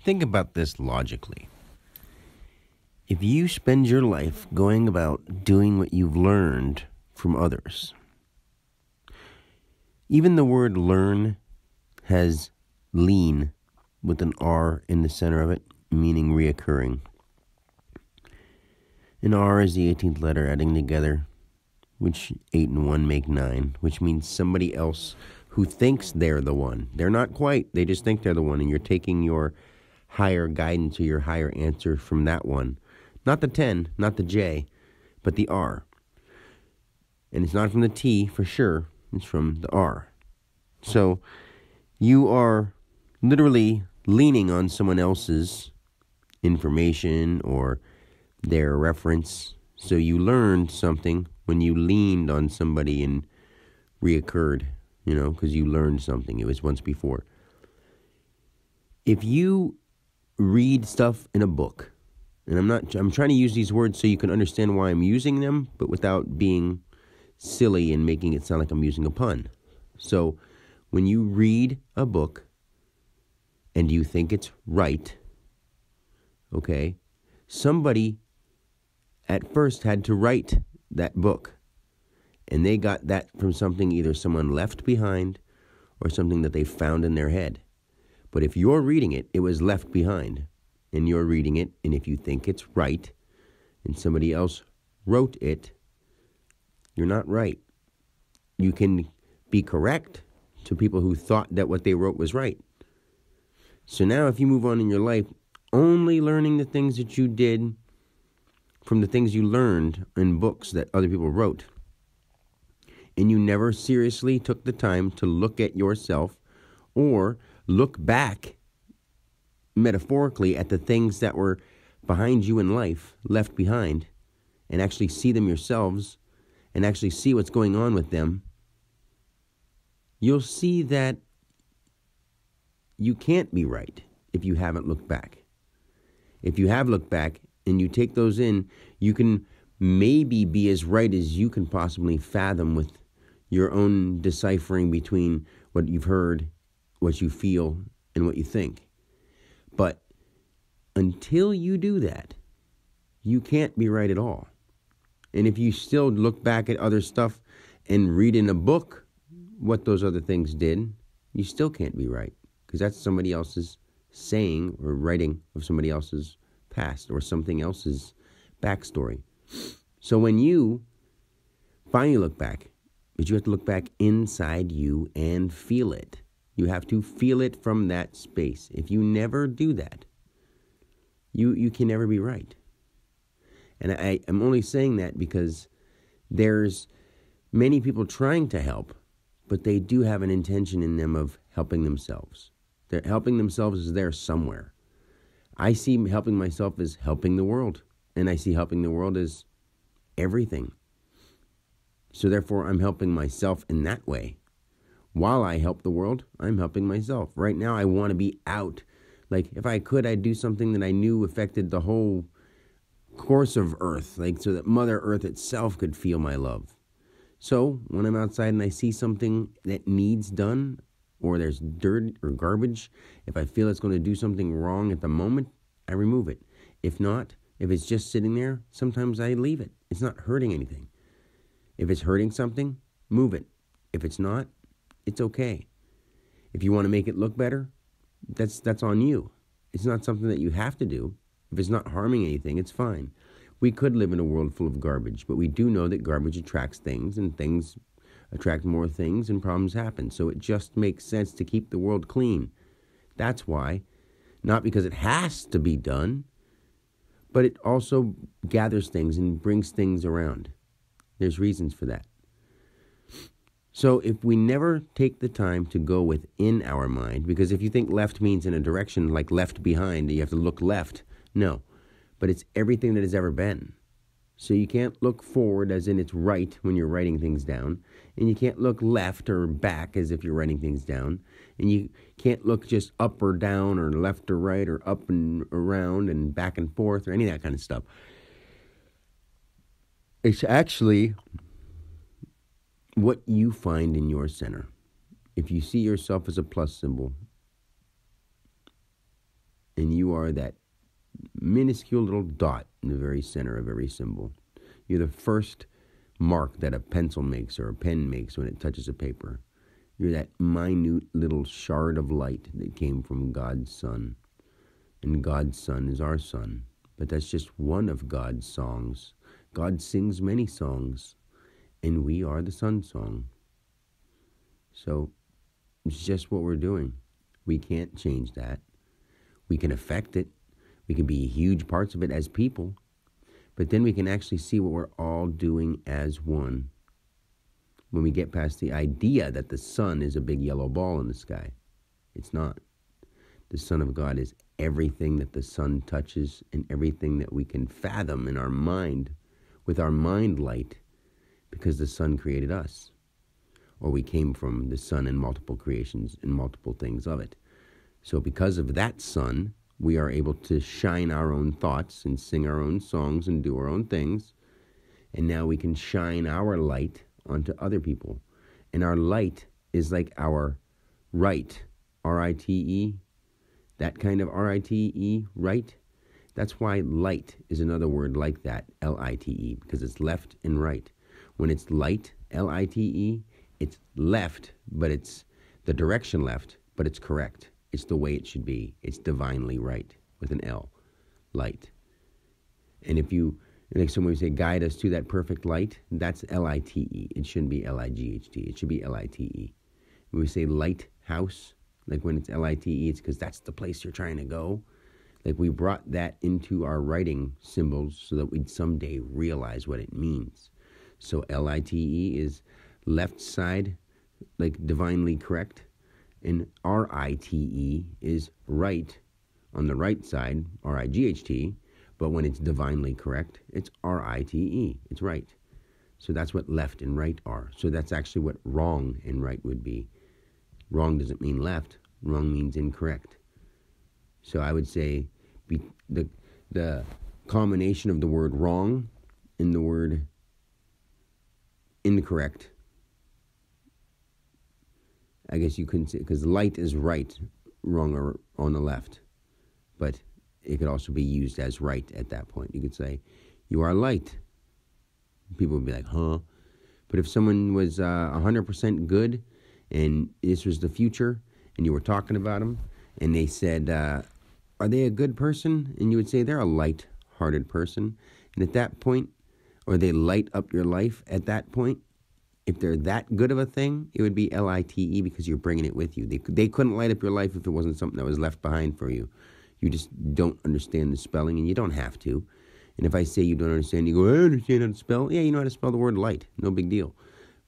Think about this logically. If you spend your life going about doing what you've learned from others, even the word learn has lean with an R in the center of it, meaning reoccurring. An R is the 18th letter adding together, which 8 and 1 make 9, which means somebody else who thinks they're the one. They're not quite, they just think they're the one, and you're taking your higher guidance or your higher answer from that one. Not the 10, not the J, but the R. And it's not from the T for sure, it's from the R. So you are literally leaning on someone else's information or their reference. So you learned something when you leaned on somebody and reoccurred, because you learned something. It was once before. If you read stuff in a book, and I'm trying to use these words so you can understand why I'm using them, but without being silly and making it sound like I'm using a pun. So when you read a book and you think it's right, okay, somebody at first had to write that book. And they got that from something either someone left behind or something that they found in their head. But if you're reading it, it was left behind. And you're reading it, and if you think it's right, and somebody else wrote it, you're not right. You can be correct to people who thought that what they wrote was right. So now if you move on in your life, only learning the things that you did from the things you learned in books that other people wrote, and you never seriously took the time to look at yourself or look back metaphorically at the things that were behind you in life, left behind, and actually see them yourselves and actually see what's going on with them, you'll see that you can't be right if you haven't looked back. If you have looked back and you take those in, you can maybe be as right as you can possibly fathom with your own deciphering between what you've heard, what you feel, and what you think. But until you do that, you can't be right at all. And if you still look back at other stuff and read in a book what those other things did, you still can't be right, because that's somebody else's saying or writing of somebody else's past or something else's backstory. So when you finally look back, but you have to look back inside you and feel it. You have to feel it from that space. If you never do that, you can never be right. And I'm only saying that because there's many people trying to help, but they do have an intention in them of helping themselves. They're helping themselves is there somewhere. I see helping myself as helping the world, and I see helping the world as everything. So therefore, I'm helping myself in that way. While I help the world, I'm helping myself. Right now, I want to be out. Like, if I could, I'd do something that I knew affected the whole course of Earth, like so that Mother Earth itself could feel my love. So when I'm outside and I see something that needs done, or there's dirt or garbage, if I feel it's going to do something wrong at the moment, I remove it. If not, if it's just sitting there, sometimes I leave it. It's not hurting anything. If it's hurting something, move it. If it's not, it's okay. If you want to make it look better, that's on you. It's not something that you have to do. If it's not harming anything, it's fine. We could live in a world full of garbage, but we do know that garbage attracts things, and things attract more things, and problems happen. So it just makes sense to keep the world clean. That's why. Not because it has to be done, but it also gathers things and brings things around. There's reasons for that. So if we never take the time to go within our mind, because if you think left means in a direction like left behind, you have to look left. No, but it's everything that has ever been. So you can't look forward as in it's right when you're writing things down, and you can't look left or back as if you're writing things down, and you can't look just up or down or left or right or up and around and back and forth or any of that kind of stuff. It's actually what you find in your center. If you see yourself as a plus symbol And you are that minuscule little dot in the very center of every symbol. You're the first mark that a pencil makes or a pen makes when it touches a paper. You're that minute little shard of light that came from God's Son. And God's Son is our Son. But that's just one of God's songs. God sings many songs, and we are the Son song. So it's just what we're doing. We can't change that. We can affect it. We can be huge parts of it as people. But then we can actually see what we're all doing as one. When we get past the idea that the sun is a big yellow ball in the sky. It's not. The Son of God is everything that the sun touches and everything that we can fathom in our mind, with our mind light, because the sun created us. Or we came from the sun in multiple creations and multiple things of it. So because of that sun, we are able to shine our own thoughts and sing our own songs and do our own things. And now we can shine our light onto other people. And our light is like our rite, R-I-T-E, that kind of R-I-T-E, right? That's why light is another word like that, L-I-T-E, because it's left and right. When it's light, L-I-T-E, it's left, but it's the direction left, but it's correct. It's the way it should be. It's divinely right with an L, light. And if you, like someone would say, guide us to that perfect light, that's L-I-T-E. It shouldn't be L-I-G-H-T. It should be L-I-T-E. When we say lighthouse, like when it's L-I-T-E, it's because that's the place you're trying to go. Like we brought that into our writing symbols so that we'd someday realize what it means. So L-I-T-E is left side, like divinely correct. And R-I-T-E is right on the right side, R-I-G-H-T, but when it's divinely correct, it's R-I-T-E, it's right. So that's what left and right are. So that's actually what wrong and right would be. Wrong doesn't mean left, wrong means incorrect. So I would say the combination of the word wrong and the word incorrect, I guess you couldn't say, because light is right, wrong or on the left. But it could also be used as right at that point. You could say, you are light. People would be like, huh? But if someone was 100% good, and this was the future, and you were talking about them, and they said, are they a good person? And you would say, they're a light-hearted person. And at that point, or they light up your life at that point, if they're that good of a thing, it would be L-I-T-E because you're bringing it with you. They couldn't light up your life if it wasn't something that was left behind for you. You just don't understand the spelling, and you don't have to. And if I say you don't understand, you go, I understand how to spell. Yeah, you know how to spell the word light. No big deal.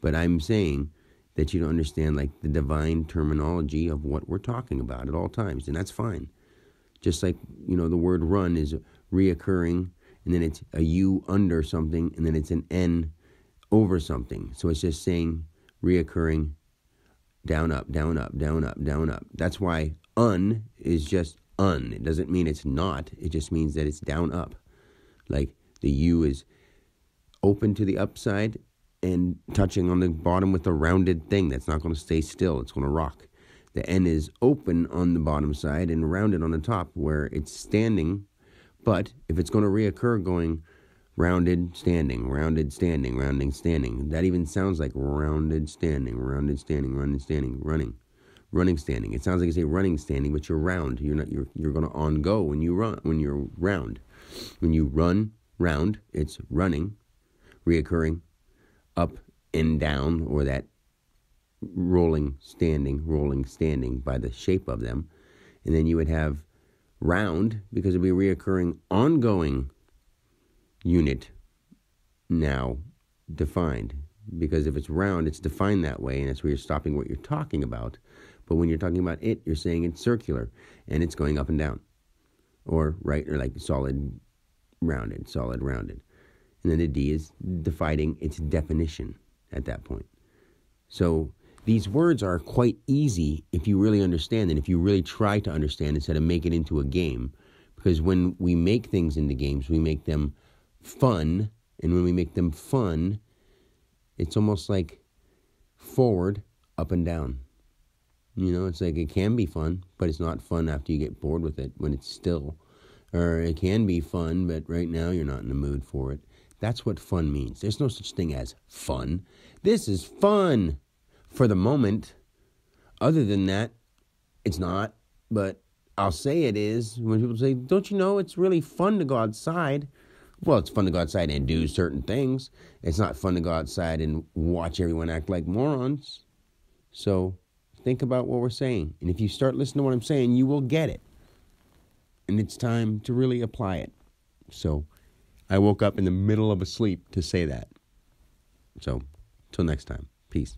But I'm saying that you don't understand like the divine terminology of what we're talking about at all times, and that's fine. Just like, you know, the word run is reoccurring, and then it's a U under something, and then it's an N over something. So it's just saying reoccurring down, up, down, up, down, up, down, up. That's why un is just un. It doesn't mean it's not. It just means that it's down, up. Like the U is open to the upside and touching on the bottom with a rounded thing that's not going to stay still. It's going to rock. The N is open on the bottom side and rounded on the top where it's standing. But if it's going to reoccur going rounded, standing, rounded, standing, rounding, standing. That even sounds like rounded, standing, rounded, standing, rounded, standing, running, running, standing. It sounds like you say running, standing, but you're round. You're not. You're going to on go when you run. When you're round, when you run round, it's running, reoccurring, up and down, or that rolling, standing by the shape of them, and then you would have round because it'd be reoccurring, ongoing unit now defined, because if it's round, it's defined that way, and that's where you're stopping what you're talking about. But when you're talking about it, you're saying it's circular, and it's going up and down, or right, or like solid, rounded. And then the D is defining its definition at that point. So these words are quite easy if you really understand, and if you really try to understand instead of make it into a game. Because when we make things into games, we make them fun, and when we make them fun, it's almost like forward, up and down. You know, it's like it can be fun, but it's not fun after you get bored with it when it's still. Or it can be fun, but right now you're not in the mood for it. That's what fun means. There's no such thing as fun. This is fun for the moment. Other than that, it's not. But I'll say it is. When people say, don't you know it's really fun to go outside? Well, it's fun to go outside and do certain things. It's not fun to go outside and watch everyone act like morons. So think about what we're saying. And if you start listening to what I'm saying, you will get it. And it's time to really apply it. So I woke up in the middle of a sleep to say that. So, till next time. Peace.